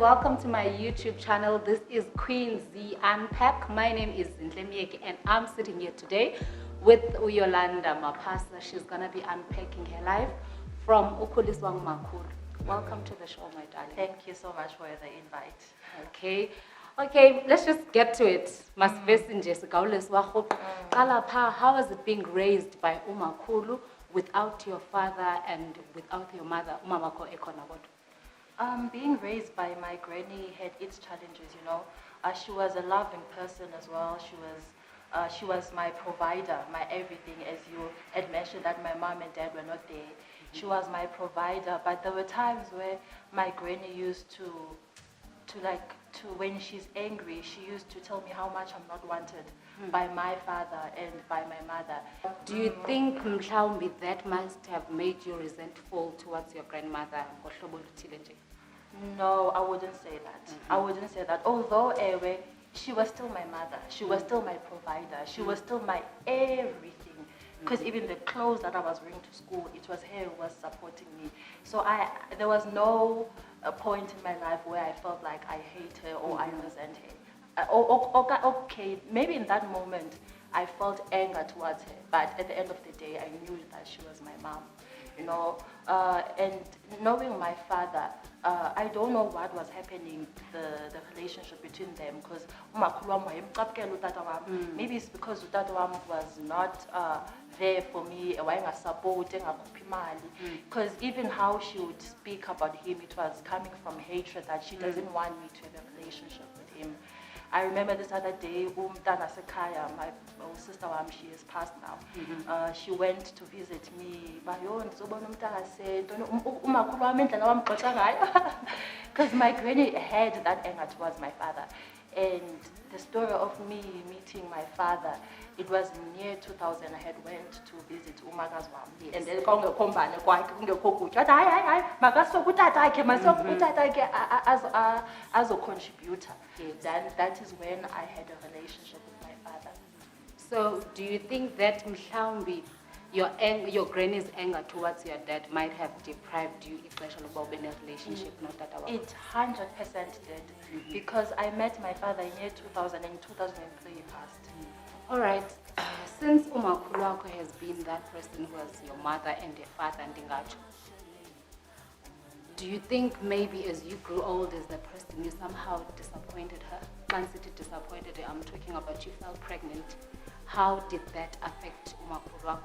welcome to my YouTube channel. This is Queen Z Unpack. My name is Zintlemieke and I'm sitting here today with Yolanda Mapasa. She's gonna be unpacking her life from Ukuliswang Makuru. Welcome to the show, my darling. Thank you so much for the invite. Okay, let's just get to it. How was it being raised by Umakulu without your father and without your mother? Being raised by my granny had its challenges, you know. She was a loving person as well. She was my provider, my everything, as you had mentioned that my mom and dad were not there. She was my provider, but there were times where my granny used to when she's angry, she used to tell me how much I'm not wanted by my father and by my mother. Do you think mhlawumbi that must have made you resentful towards your grandmother? No, I wouldn't say that. I wouldn't say that. Although she was still my mother, she was still my provider, she was still my everything. Because even the clothes that I was wearing to school, it was her who was supporting me. So there was no point in my life where I felt like I hate her or I resent her. Okay, maybe in that moment I felt anger towards her, but at the end of the day, I knew that she was my mom. You know, and knowing my father, I don't know what was happening, the relationship between them, because maybe it's because utata wam was not there for me, because even how she would speak about him, it was coming from hatred, that she doesn't want me to have a relationship with him. I remember this other day, my sister, she is passed now. She went to visit me. Because my granny had that anger towards my father. And the story of me meeting my father, it was near 2000. I had went to visit Umagazwam. And then as a contributor. Then that is when I had a relationship with my father. So do you think that mhlawumbi your granny's anger towards your dad might have deprived you especially about in a relationship? It 100% did, because I met my father in year 2000 and 2003 passed. All right, since Umakulu has been that person who was your mother and your father and Ndingacho, do you think maybe as you grew old as the person, you somehow disappointed her? Disappointed her. I'm talking about you fell pregnant. How did that affect Umakulu?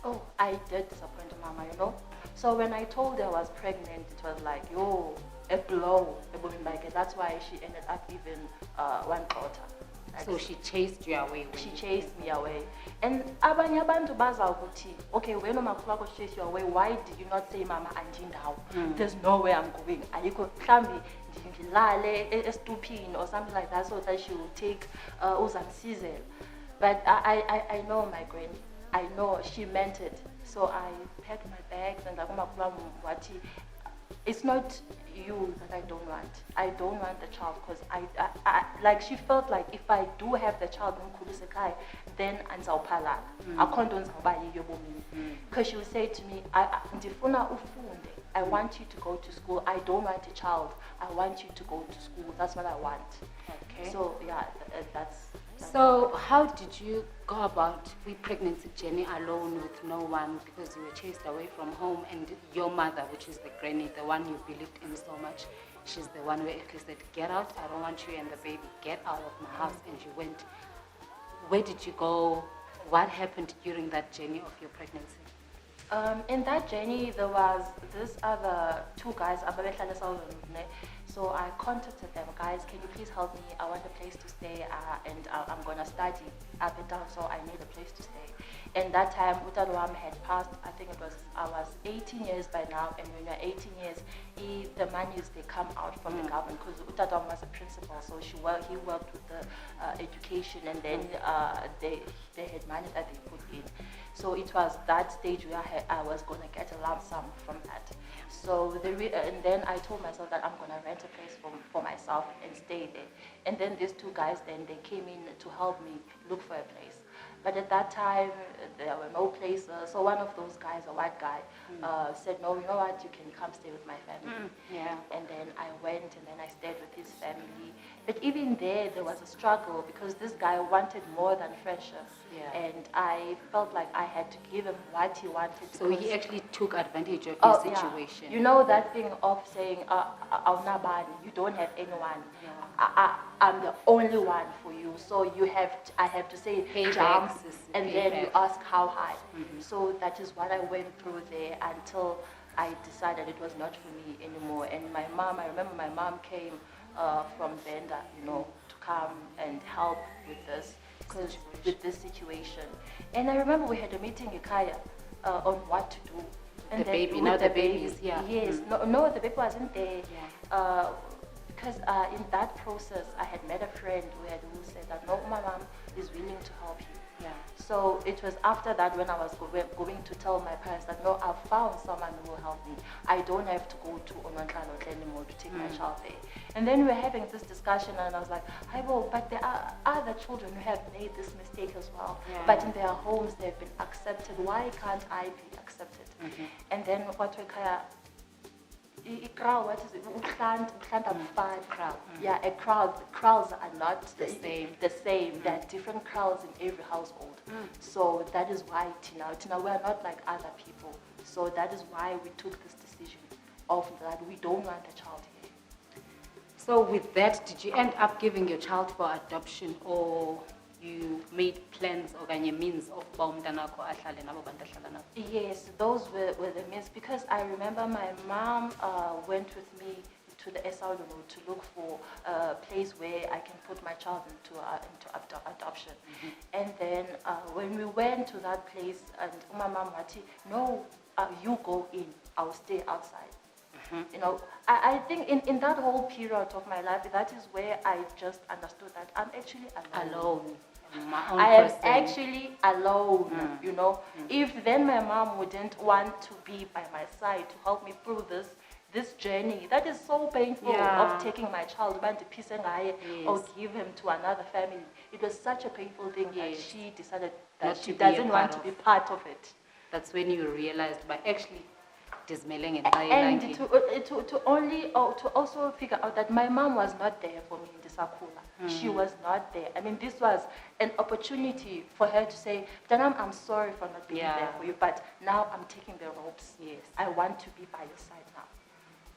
Oh, I did disappoint Mama, you know. So when I told her I was pregnant, it was like, yo, a blow. That's why she ended up even one daughter. So she chased you away? She chased me away. And abanye abantu baza ukuthi, okay, when Umakulu chased you away, why did you not say, Mama, andindawo? There's nowhere I'm going. Ayikho mhlambi ngilale estupini or something like that, so that she will take uzamsizela. But I know my granny. I know she meant it. So I packed my bags and it's not you that I don't want. I don't want the child because I like, she felt like if I do have the child then anzawuphala. Because she would say to me, I want you to go to school. I don't want a child. I want you to go to school. That's what I want. Okay. So yeah, that's so how did you go about the pregnancy journey alone with no one, because you were chased away from home, and your mother, which is the granny, the one you believed in so much, she's the one who actually said, get out, I don't want you and the baby, get out of my house, and you went. Where did you go? What happened during that journey of your pregnancy? In that journey, there was this other two guys. So I contacted them, guys, can you please help me? I want a place to stay and I'm going to study up and down, so I need a place to stay. And that time, Utadwam had passed, I think I was 18 years by now, and when you're 18 years, the monies, they come out from the government, because Utadwam was a principal, so he worked with the education, and then they had money that they put in. So it was that stage where I was going to get a lump sum from that. So and then I told myself that I'm going to rent a place for myself and stay there. And then these two guys, then they came in to help me look for a place. But at that time, there were no places. So one of those guys, a white guy, said, no, you know what, you can come stay with my family. Yeah. And then I went and then I stayed with his family. But even there was a struggle because this guy wanted more than friendship. Yeah. And I felt like I had to give him what he wanted. So he actually took advantage of Oh, your yeah. situation. You know that thing of saying, you don't have anyone. Yeah. I'm the only one for you. So I have to say Payback, jump, sis, and then you payback. ask how high. So that is what I went through there until I decided it was not for me anymore. And I remember my mom came from Venda, to come and help with this situation. And I remember we had a meeting in Kaya on what to do. And The baby, now the baby is here. Yes, no, the baby wasn't there. Yeah. Because in that process, I had met a friend who said that no, my mom is willing to help you. Yeah. So it was after that when I was going to tell my parents that no, I've found someone who will help me. I don't have to go to Onontlalo anymore to take my child there. And then we were having this discussion and I was like, but there are other children who have made this mistake as well. Yeah. But in their homes they've been accepted. Why can't I be accepted? And then what we call what is it? Crowd. Yeah, a crowd. Crowds are not The same. There are different crowds in every household. So that is why Tina, we are not like other people. So that is why we took this decision of that we don't want a child here. So with that, did you end up giving your child for adoption, or you made plans or means of umntanakho ahlale nabo bantu ahlala nabo? Yes, those were the means, because I remember my mom went with me to the Esaulumo to look for a place where I can put my child into adoption. And then when we went to that place, and my mom wati, no, you go in, I'll stay outside. I think in that whole period of my life, that is where I just understood that I'm actually alone. My own I am person. actually alone, If then my mom wouldn't want to be by my side to help me through this journey, that is so painful, of taking my child or give him to another family. It was such a painful thing that she decided that Not she to be a doesn't part want to of. be part of it. That's when you realized, but actually, And to also figure out that my mom was not there for me in Disakula. She was not there. I mean, this was an opportunity for her to say, Danam, I'm sorry for not being there for you, but now I'm taking the ropes. Yes. I want to be by your side now.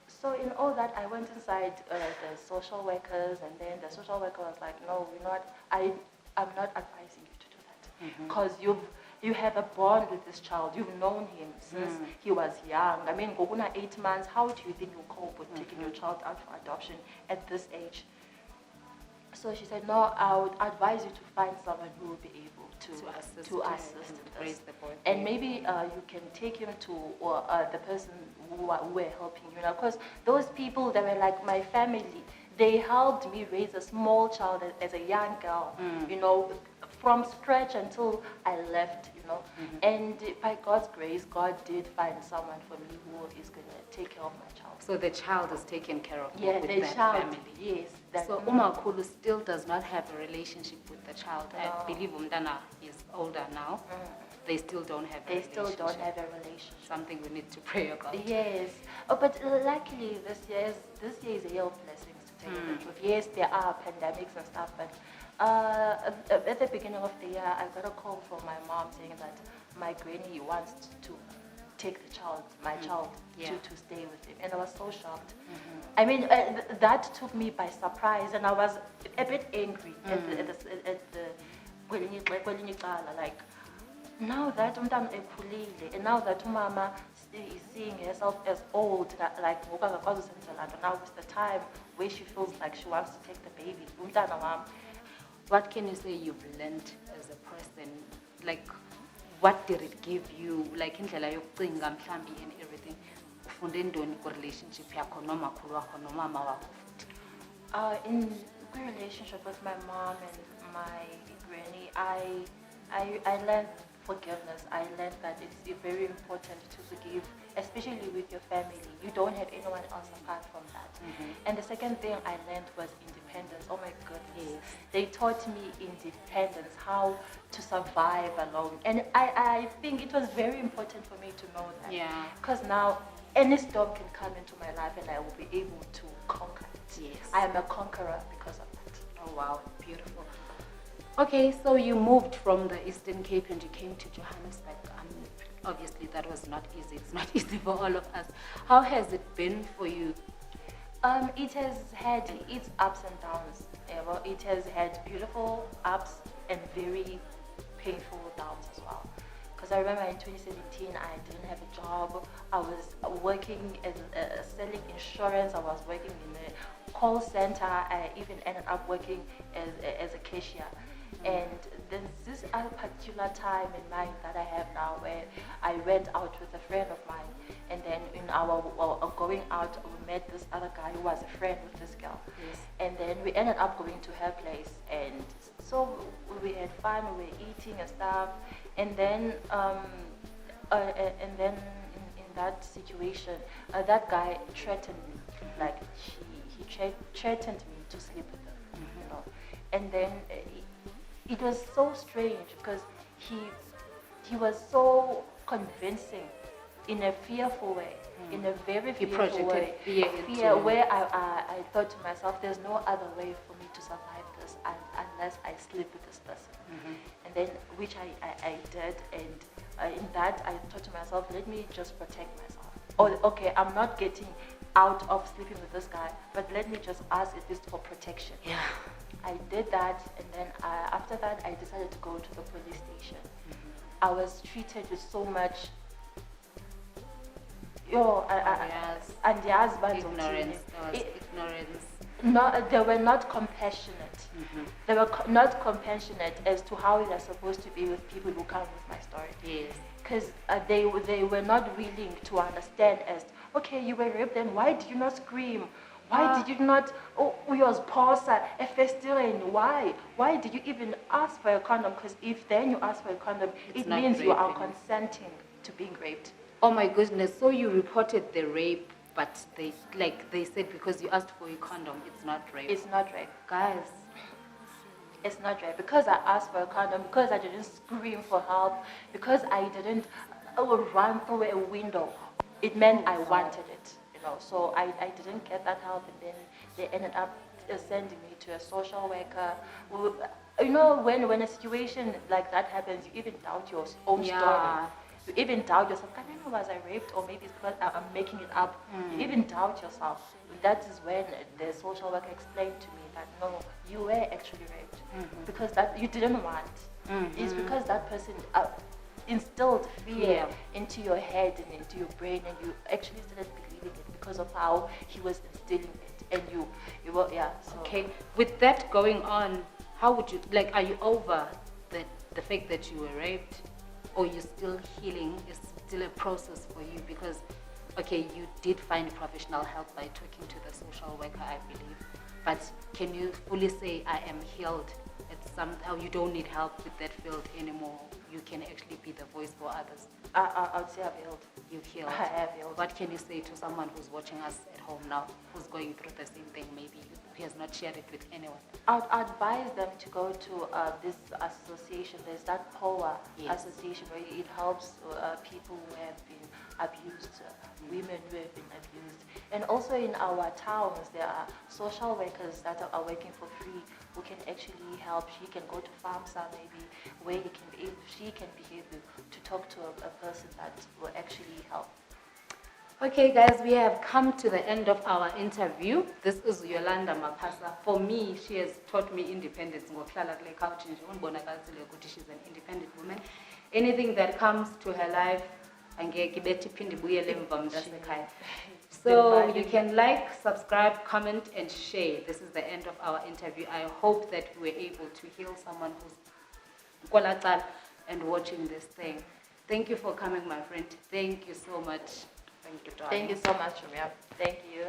So in all that, I went inside the social workers, and then the social worker was like, no, you know what, I'm not advising you to do that. Because you have a bond with this child. You've known him since he was young. I mean, 8 months, how do you think you'll cope with taking your child out for adoption at this age? So she said, no, I would advise you to find someone who will be able to assist and raise the boy. And maybe you can take him to the person who were helping you. Because those people that were like my family, they helped me raise a small child as a young girl, from scratch until I left, And by God's grace, God did find someone for me who is going to take care of my child. So the child is taken care of Yeah, with the that child, family. yes. So Umakhulu still does not have a relationship with the child. No. I believe Umdana is older now. They still don't have a They relationship. still don't have a relationship. Something we need to pray about. Yes. But luckily this year is a year of blessings, to tell you the truth. Yes, there are pandemics and stuff, but at the beginning of the year, I got a call from my mom saying that my granny wants to take my child, to stay with him. And I was so shocked. I mean, that took me by surprise, and I was a bit angry at the like, now that umntana ekhulile, and now that umama is seeing herself as old, like now is the time where she feels like she wants to take the baby. Umntana wami. What can you say you've learned as a person? Like, what did it give you? Like, indlela yokucinga mhlambi and everything. Ufunde ndoni ku relationship yakho nomakhulu wakho nomama wakho futhi? In relationship with my mom and my granny, I learned forgiveness. I learned that it's very important to forgive, especially with your family. You don't have anyone else apart from that. And the second thing I learned was independence. Oh my goodness. Yes. They taught me independence, how to survive alone. And I think it was very important for me to know that. Yeah. Because now any storm can come into my life and I will be able to conquer it. Yes. I am a conqueror because of that. Oh wow, beautiful. Okay, so you moved from the Eastern Cape and you came to Johannesburg. Obviously, that was not easy. It's not easy for all of us. How has it been for you? It has had its ups and downs. Well, it has had beautiful ups and very painful downs as well. Because I remember in 2017, I didn't have a job. I was working as selling insurance. I was working in a call center. I even ended up working as a cashier. And there's this other particular time in mind that I have now where I went out with a friend of mine, and then in our going out, we met this other guy who was a friend with this girl. Yes. And then we ended up going to her place, and so we had fun, we were eating and stuff, and then in that situation, that guy threatened me, like he threatened me to sleep with him, you know, and then it was so strange because he was so convincing in a fearful way, in a very fearful way. Fear where I thought to myself, there's no other way for me to survive this unless I sleep with this person. And then, which I did, and in that I thought to myself, let me just protect myself. Oh, okay, I'm not getting out of sleeping with this guy, but let me just ask if it's for protection. Yeah. I did that, and then after that, I decided to go to the police station. I was treated with so much, and the husbands ignorance. Ignorance. No, they were not compassionate. They were not compassionate as to how it is supposed to be with people who come with my story. Yes. Because they were not willing to understand as, okay, you were raped, then why did you not scream? Why did you not, yours pausa, why? Why did you even ask for a condom? Because if then you ask for a condom, it means you are consenting to being raped. Oh my goodness, so you reported the rape, but they said because you asked for a condom, it's not rape. It's not rape. Guys. It's not rape. Because I asked for a condom, because I didn't scream for help, because I didn't run through a window, it meant I wanted it. So I didn't get that help, and then they ended up sending me to a social worker. You know, when a situation like that happens, you even doubt your own story. You even doubt yourself, was I raped? Or maybe it's because I'm making it up. You even doubt yourself. That is when the social worker explained to me that, no, you were actually raped. Because that you didn't want. It's because that person instilled fear into your head and into your brain, and you actually started believing it because of how he was instilling it, and you were So. Okay, with that going on, how would you are you over the fact that you were raped, or you're still healing? Is still a process for you? Because okay, you did find professional help by talking to the social worker, I believe, but can you fully say I am healed? Or you don't need help with that field anymore? You can actually be the voice for others. I would say I've healed. You've healed. I have healed. What can you say to someone who's watching us at home now, who's going through the same thing, maybe who has not shared it with anyone? I'd advise them to go to this association. There's that POA association where it helps people who have been abused, women who have been abused. And also in our towns, there are social workers that are working for free who can actually help. She can go to FAMSA maybe, where she can be able to talk to a person that will actually help. Okay guys, we have come to the end of our interview. This is Yolanda Mapasa. For me, she has taught me independence. She's an independent woman. Anything that comes to her life, so you can like, subscribe, comment, and share. This is the end of our interview. I hope that we were able to heal someone who's and watching this thing. Thank you for coming, my friend. Thank you so much. Thank you, darling. Thank you so much, Ramya. Thank you.